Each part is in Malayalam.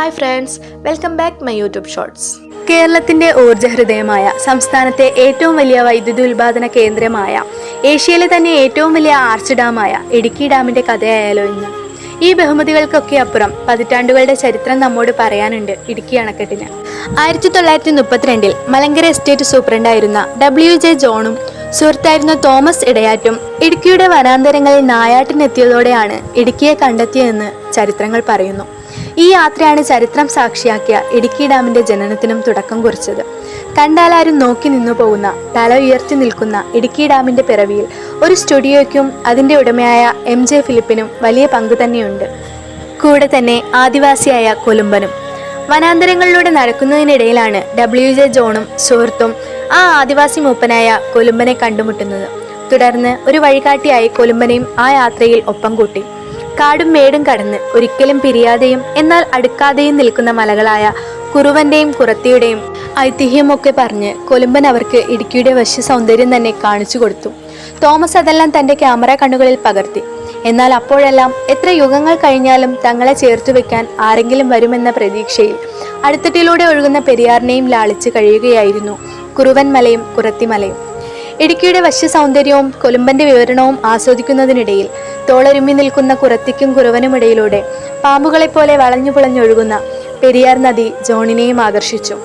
Hi friends, welcome back my YouTube shorts. കേരളത്തിന്റെ ഊർജ്ജ ഹൃദയമായ, സംസ്ഥാനത്തെ ഏറ്റവും വലിയ വൈദ്യുതി ഉൽപാദന കേന്ദ്രമായ, ഏഷ്യയിലെ തന്നെ ഏറ്റവും വലിയ ആർച്ച് ഡാമായ ഇടുക്കി ഡാമിന്റെ കഥയായാലോ ഇന്ന്. ഈ ബഹുമതികൾക്കൊക്കെ അപ്പുറം പതിറ്റാണ്ടുകളുടെ ചരിത്രം നമ്മോട് പറയാനുണ്ട് ഇടുക്കി അണക്കെട്ടിന്. 1932 മലങ്കര എസ്റ്റേറ്റ് സൂപ്രണ്ടായിരുന്ന WJ ജോണും സുഹൃത്തായിരുന്ന തോമസ് ഇടയാറ്റും ഇടുക്കിയുടെ വനാന്തരങ്ങളിൽ നായാട്ടിനെത്തിയതോടെയാണ് ഇടുക്കിയെ കണ്ടെത്തിയതെന്ന് ചരിത്രങ്ങൾ പറയുന്നു. ഈ യാത്രയാണ് ചരിത്രം സാക്ഷിയാക്കിയ ഇടുക്കി ഡാമിന്റെ ജനനത്തിനും തുടക്കം കുറിച്ചത്. കണ്ടാലാരും നോക്കി നിന്നു പോകുന്ന, തല ഉയർത്തി നിൽക്കുന്ന ഇടുക്കി ഡാമിന്റെ പിറവിയിൽ ഒരു സ്റ്റുഡിയോയ്ക്കും അതിന്റെ ഉടമയായ MJ ഫിലിപ്പിനും വലിയ പങ്ക് തന്നെയുണ്ട്. കൂടെ തന്നെ ആദിവാസിയായ കൊലുമ്പനും. വനാന്തരങ്ങളിലൂടെ നടക്കുന്നതിനിടയിലാണ് WJ ജോണും സുഹൃത്തും ആ ആദിവാസി മൂപ്പനായ കൊലുമ്പനെ കണ്ടുമുട്ടുന്നത്. തുടർന്ന് ഒരു വഴികാട്ടിയായി കൊലുമ്പനെയും ആ യാത്രയിൽ ഒപ്പം കൂട്ടി. കാടും മേടും കടന്ന് ഒരിക്കലും പിരിയാതെയും എന്നാൽ അടുക്കാതെയും നിൽക്കുന്ന മലകളായ കുറുവന്റെയും കുറത്തിയുടെയും ഐതിഹ്യമൊക്കെ പറഞ്ഞ് കൊലുമ്പൻ അവർക്ക് ഇടുക്കിയുടെ വശ്യ സൗന്ദര്യം തന്നെ കാണിച്ചു കൊടുത്തു. തോമസ് അതെല്ലാം തന്റെ ക്യാമറ കണ്ണുകളിൽ പകർത്തി. എന്നാൽ അപ്പോഴെല്ലാം എത്ര യുഗങ്ങൾ കഴിഞ്ഞാലും തങ്ങളെ ചേർത്തു വെക്കാൻ ആരെങ്കിലും വരുമെന്ന പ്രതീക്ഷയിൽ അടുത്തിട്ടിലൂടെ ഒഴുകുന്ന പെരിയാറിനെയും ലാളിച്ച് കഴിയുകയായിരുന്നു കുറുവൻ മലയും കുറത്തിമലയും. ഇടുക്കിയുടെ വശ്യ സൗന്ദര്യവും കൊലുമ്പന്റെ വിവരണവും ആസ്വദിക്കുന്നതിനിടയിൽ തോളരുമ്മി നിൽക്കുന്ന കുറത്തിക്കും കുറുവനുമിടയിലൂടെ പാമ്പുകളെപ്പോലെ വളഞ്ഞു പുളഞ്ഞൊഴുകുന്ന പെരിയാർ നദി ജോണിനെയും ആകർഷിച്ചു.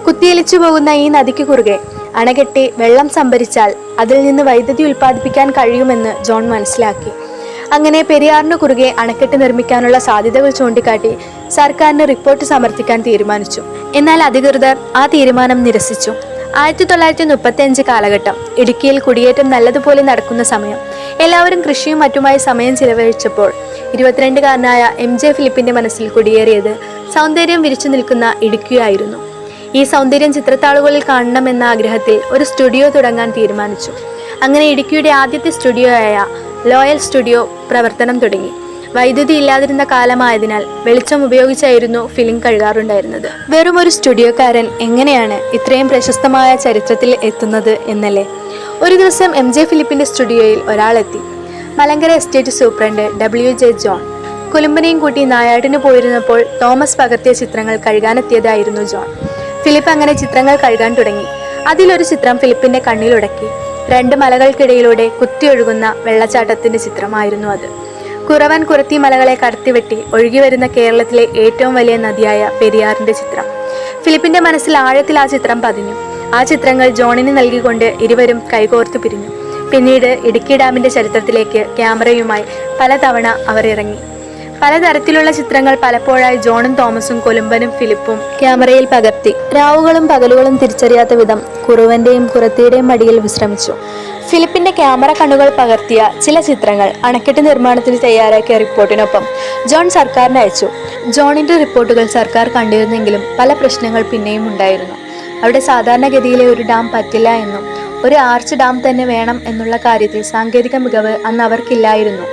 കുത്തിയൊലിച്ചു പോകുന്ന ഈ നദിക്ക് കുറുകെ അണകെട്ടി വെള്ളം സംഭരിച്ചാൽ അതിൽ നിന്ന് വൈദ്യുതി ഉൽപ്പാദിപ്പിക്കാൻ കഴിയുമെന്ന് ജോൺ മനസ്സിലാക്കി. അങ്ങനെ പെരിയാറിന് കുറുകെ അണക്കെട്ട് നിർമ്മിക്കാനുള്ള സാധ്യതകൾ ചൂണ്ടിക്കാട്ടി സർക്കാരിന് റിപ്പോർട്ട് സമർപ്പിക്കാൻ തീരുമാനിച്ചു. എന്നാൽ അധികൃതർ ആ തീരുമാനം നിരസിച്ചു. 1935 കാലഘട്ടം. ഇടുക്കിയിൽ കുടിയേറ്റം നല്ലതുപോലെ നടക്കുന്ന സമയം. എല്ലാവരും കൃഷിയും മറ്റുമായി സമയം ചിലവഴിച്ചപ്പോൾ 22-കാരനായ MJ ഫിലിപ്പിന്റെ മനസ്സിൽ കുടിയേറിയത് സൗന്ദര്യം വിരിച്ചു നിൽക്കുന്ന ഇടുക്കിയായിരുന്നു. ഈ സൗന്ദര്യം ചിത്രത്താളുകളിൽ കാണണമെന്ന ആഗ്രഹത്തിൽ ഒരു സ്റ്റുഡിയോ തുടങ്ങാൻ തീരുമാനിച്ചു. അങ്ങനെ ഇടുക്കിയുടെ ആദ്യത്തെ സ്റ്റുഡിയോയായ ലോയൽ സ്റ്റുഡിയോ പ്രവർത്തനം തുടങ്ങി. വൈദ്യുതി ഇല്ലാതിരുന്ന കാലമായതിനാൽ വെളിച്ചം ഉപയോഗിച്ചായിരുന്നു ഫിലിം കഴുകാറുണ്ടായിരുന്നത്. വെറും ഒരു സ്റ്റുഡിയോക്കാരൻ എങ്ങനെയാണ് ഇത്രയും പ്രശസ്തമായ ചരിത്രത്തിൽ എത്തുന്നത് എന്നല്ലേ. ഒരു ദിവസം MJ ഫിലിപ്പിന്റെ സ്റ്റുഡിയോയിൽ ഒരാളെത്തി. Malankara estate superintendent WJ John. കൊലുമ്പനെയും കൂട്ടി നായാട്ടിന് പോയിരുന്നപ്പോൾ തോമസ് പകർത്തിയ ചിത്രങ്ങൾ കഴുകാനെത്തിയതായിരുന്നു ജോൺ. ഫിലിപ്പ് അങ്ങനെ ചിത്രങ്ങൾ കഴുകാൻ തുടങ്ങി. അതിലൊരു ചിത്രം ഫിലിപ്പിന്റെ കണ്ണിലുടക്കി. 2 മലകൾക്കിടയിലൂടെ കുത്തിയൊഴുകുന്ന വെള്ളച്ചാട്ടത്തിന്റെ ചിത്രമായിരുന്നു അത്. കുറവൻ കുറത്തി മലകളെ കടത്തിവെട്ടി ഒഴുകി വരുന്ന കേരളത്തിലെ ഏറ്റവും വലിയ നദിയായ പെരിയാറിന്റെ ചിത്രം. ഫിലിപ്പിന്റെ മനസ്സിൽ ആഴത്തിൽ ആ ചിത്രം പതിഞ്ഞു. ആ ചിത്രങ്ങൾ ജോണിന് നൽകിക്കൊണ്ട് ഇരുവരും കൈകോർത്തു പിരിഞ്ഞു. പിന്നീട് ഇടുക്കി ഡാമിന്റെ ചരിത്രത്തിലേക്ക് ക്യാമറയുമായി പലതവണ അവർ ഇറങ്ങി. പലതരത്തിലുള്ള ചിത്രങ്ങൾ പലപ്പോഴായി ജോണും തോമസും കൊലുമ്പനും ഫിലിപ്പും ക്യാമറയിൽ പകർത്തി. രാവുകളും പകലുകളും തിരിച്ചറിയാത്ത വിധം കുറുവന്റെയും കുറത്തിയുടെയും മടിയിൽ വിശ്രമിച്ചു. ഫിലിപ്പിന്റെ ക്യാമറ കണ്ണുകൾ പകർത്തിയ ചില ചിത്രങ്ങൾ അണക്കെട്ട് നിർമ്മാണത്തിന് തയ്യാറാക്കിയ റിപ്പോർട്ടിനൊപ്പം ജോൺ സർക്കാരിന് അയച്ചു. ജോണിന്റെ റിപ്പോർട്ടുകൾ സർക്കാർ കണ്ടിരുന്നെങ്കിലും പല പ്രശ്നങ്ങൾ പിന്നെയും ഉണ്ടായിരുന്നു. അവിടെ സാധാരണഗതിയിലെ ഒരു ഡാം പറ്റില്ല എന്നും ഒരു ആർച്ച് ഡാം തന്നെ വേണം എന്നുള്ള കാര്യത്തിൽ സാങ്കേതിക മികവ് അന്ന് അവർക്കില്ലായിരുന്നു.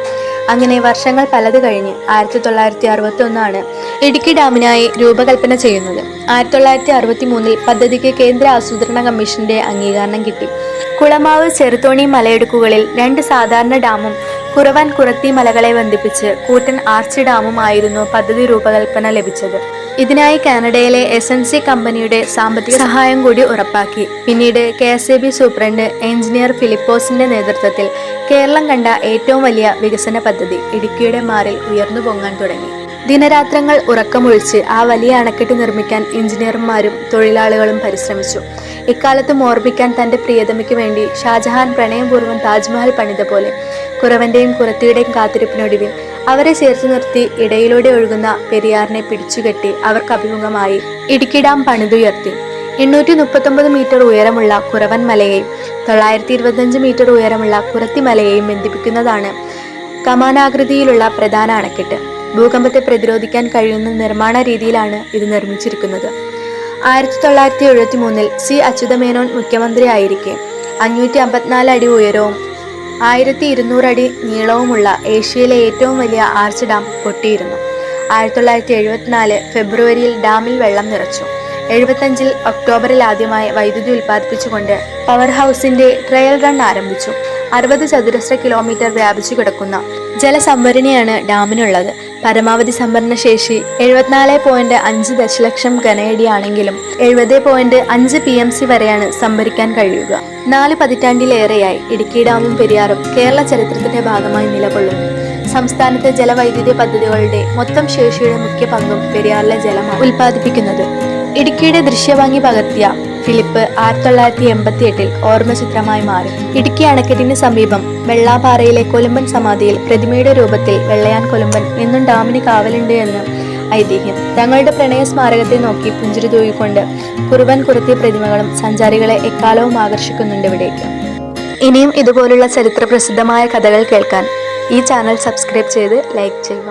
അങ്ങനെ വർഷങ്ങൾ പലത് കഴിഞ്ഞ് 1961 ഇടുക്കി ഡാമിനായി രൂപകൽപ്പന ചെയ്യുന്നത്. 1963 പദ്ധതിക്ക് കേന്ദ്ര ആസൂത്രണ കമ്മീഷന്റെ അംഗീകാരം കിട്ടി. കുളമാവ് ചെറുതോണി മലയിടുക്കുകളിൽ 2 സാധാരണ ഡാമും കുറവൻ കുറത്തി മലകളെ ബന്ധിപ്പിച്ച് കൂറ്റൻ ആർച്ച് ഡാമും ആയിരുന്നു പദ്ധതി രൂപകൽപ്പന ലഭിച്ചത്. ഇതിനായി കാനഡയിലെ SNC കമ്പനിയുടെ സാമ്പത്തിക സഹായം കൂടി ഉറപ്പാക്കി. പിന്നീട് KSAB സൂപ്രണ്ട് എഞ്ചിനീയർ ഫിലിപ്പോസിന്റെ നേതൃത്വത്തിൽ കേരളം കണ്ട ഏറ്റവും വലിയ വികസന പദ്ധതി ഇടുക്കിയുടെ മാറിൽ ഉയർന്നു പൊങ്ങാൻ തുടങ്ങി. ദിനരാത്രങ്ങൾ ഉറക്കമൊഴിച്ച് ആ വലിയ അണക്കെട്ട് നിർമ്മിക്കാൻ എഞ്ചിനീയർമാരും തൊഴിലാളികളും പരിശ്രമിച്ചു. ഇക്കാലത്തും ഓർമ്മിക്കാൻ തന്റെ പ്രിയതമയ്ക്ക് വേണ്ടി ഷാജഹാൻ പ്രണയപൂർവ്വം താജ്മഹൽ പണിത പോലെ കുറവന്റെയും കുറത്തിയുടെയും കാത്തിരിപ്പിനൊടുവിൽ അവരെ ചേർത്ത് നിർത്തി ഇടയിലൂടെ ഒഴുകുന്ന പെരിയാറിനെ പിടിച്ചുകെട്ടി അവർക്ക് അഭിമുഖമായി ഇടുക്കി ഡാം പണിതുയർത്തി. 839 മീറ്റർ ഉയരമുള്ള കുറവൻ മലയെയും 925 മീറ്റർ ഉയരമുള്ള കുറത്തിമലയെയും ബന്ധിപ്പിക്കുന്നതാണ് കമാനാകൃതിയിലുള്ള പ്രധാന അണക്കെട്ട്. ഭൂകമ്പത്തെ പ്രതിരോധിക്കാൻ കഴിയുന്ന നിർമ്മാണ രീതിയിലാണ് ഇത് നിർമ്മിച്ചിരിക്കുന്നത്. 1973 C അച്യുതമേനോൻ മുഖ്യമന്ത്രിയായിരിക്കെ 554 അടി ഉയരവും 1200 അടി നീളവുമുള്ള ഏഷ്യയിലെ ഏറ്റവും വലിയ ആർച്ച് ഡാം പൊട്ടിയിരുന്നു. 1974 ഫെബ്രുവരിയിൽ ഡാമിൽ വെള്ളം നിറച്ചു. 75 ഒക്ടോബറിൽ ആദ്യമായി വൈദ്യുതി ഉൽപ്പാദിപ്പിച്ചുകൊണ്ട് പവർ ഹൗസിന്റെ ട്രയൽ റൺ ആരംഭിച്ചു. 60 ചതുരശ്ര കിലോമീറ്റർ വ്യാപിച്ചു കിടക്കുന്ന ജലസംഭരണിയാണ് ഡാമിനുള്ളത്. പരമാവധി സംഭരണ ശേഷി 74.5 ദശലക്ഷം ഘനയടിയാണെങ്കിലും 70.5 PMC വരെയാണ് സംഭരിക്കാൻ കഴിയുക. 4 പതിറ്റാണ്ടിലേറെയായി ഇടുക്കി ഡാമും പെരിയാറും കേരള ചരിത്രത്തിന്റെ ഭാഗമായി നിലകൊള്ളുന്നു. സംസ്ഥാനത്തെ ജലവൈദ്യുതി പദ്ധതികളുടെ മൊത്തം ശേഷിയുടെ മുഖ്യ പങ്കും പെരിയാറിലെ ജലമാണ് ഉൽപ്പാദിപ്പിക്കുന്നത്. ഇടുക്കിയുടെ ദൃശ്യഭംഗി പകർത്തിയ ഫിലിപ്പ് 1988 ഓർമ്മചിത്രമായി മാറി. ഇടുക്കി അണക്കെട്ടിന് സമീപം വെള്ളാപ്പാറയിലെ കൊലുമ്പൻ സമാധിയിൽ പ്രതിമയുടെ രൂപത്തിൽ വെള്ളയാൻ കൊലുമ്പൻ എന്നും ഡാമിന് കാവലുണ്ട് എന്ന് ഐതിഹ്യം. തങ്ങളുടെ പ്രണയ സ്മാരകത്തെ നോക്കി പുഞ്ചിരി തൂകിക്കൊണ്ട് കുറുവൻ കുറത്തിയ പ്രതിമകളും സഞ്ചാരികളെ എക്കാലവും ആകർഷിക്കുന്നുണ്ട് ഇവിടേക്ക്. ഇനിയും ഇതുപോലുള്ള ചരിത്ര പ്രസിദ്ധമായ കഥകൾ കേൾക്കാൻ ഈ ചാനൽ സബ്സ്ക്രൈബ് ചെയ്ത് ലൈക്ക് ചെയ്യുക.